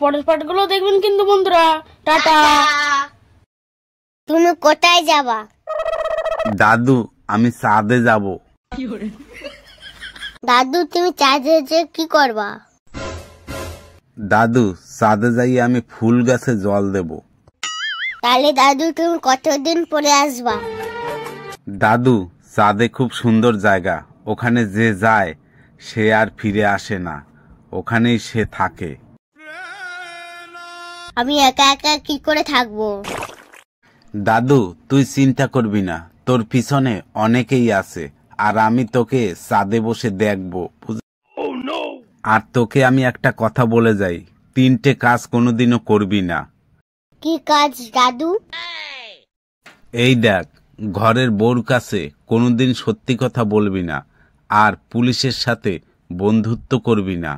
পরের পার্টগুলো দেখবেন কিন্তু বন্ধুরা। টাটা। তুমি কোথায় যাবা? দাদু আমি চাঁদে যাব। দাদু তুমি চাঁদে যে কি করবা? দাদু চাঁদে যাই আমি ফুল গাছে জল দেব। তাহলে দাদু তুমি কতদিন পরে আসবা? দাদু চাঁদে খুব সুন্দর জায়গা, ওখানে যে যায় সে আর ফিরে আসে না, ওখানেই সে থাকে। আমি একা একা কি করে থাকবো? দাদু তুই চিন্তা করবি না, তোর পিছনে অনেকেই আছে, আর আমি তোকে চাঁদে বসে দেখবো। আর তোকে আমি একটা কথা বলে যাই, 3টে কাজ কোনোদিনও করবি না। কি কাজ দাদু? এই দেখ, ঘরের বউর কাছে কোনোদিন সত্যি কথা বলবি না, আর পুলিশের সাথে বন্ধুত্ব করবি না,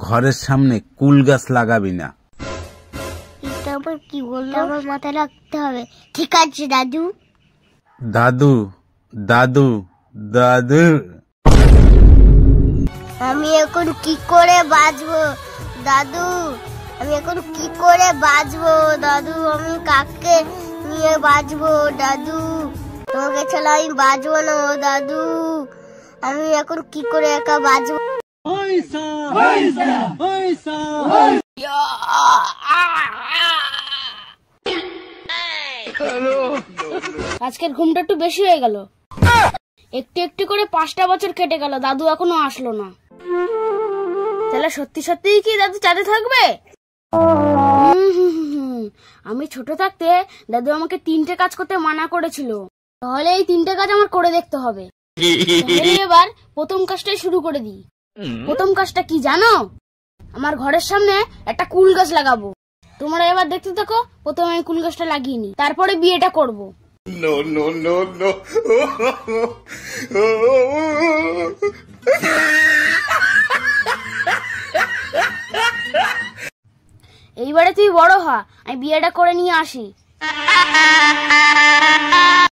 ঘরের সামনে কুল গাছ লাগাবি না। আমার কি বললো আমার মাথায় রাখতে হবে। ঠিক আছে দাদু। দাদু দাদু দাদু আমি এখন কি করে বাঁচবো দাদু? আমি এখন কি করে বাঁচবো দাদু? আমি কাকে নিয়ে বাঁচবো দাদু? তোমাকে ছাড়া আমি বাঁচবো না দাদু। আমি এখন কি করে একা বাঁচবো? আজকের ঘুমটা একটু বেশি হয়ে গেল। একটু একটু করে 5টা বছর কেটে গেল, দাদু এখনো আসলো না। তাহলে সত্যি সত্যিই কি দাদু চাঁদে থাকবে? আমি ছোট থাকতে দাদু আমাকে 3টে কাজ করতে মানা করেছিল, তাহলে এই 3টে কাজ আমার করে দেখতে হবে। এবার প্রথম কাজটাই শুরু করে দিই। প্রথম কাজটা কি জানো? আমার ঘরের সামনে একটা কুল গাছ লাগাবো। তোমরা এবার দেখতে থাকো। প্রথমে আমি কুল গাছটা লাগিয়ে নি, তারপরে বিয়েটা করব। এইবারে তুই বড় হ, আমি বিয়েটা করে নিয়ে আসি।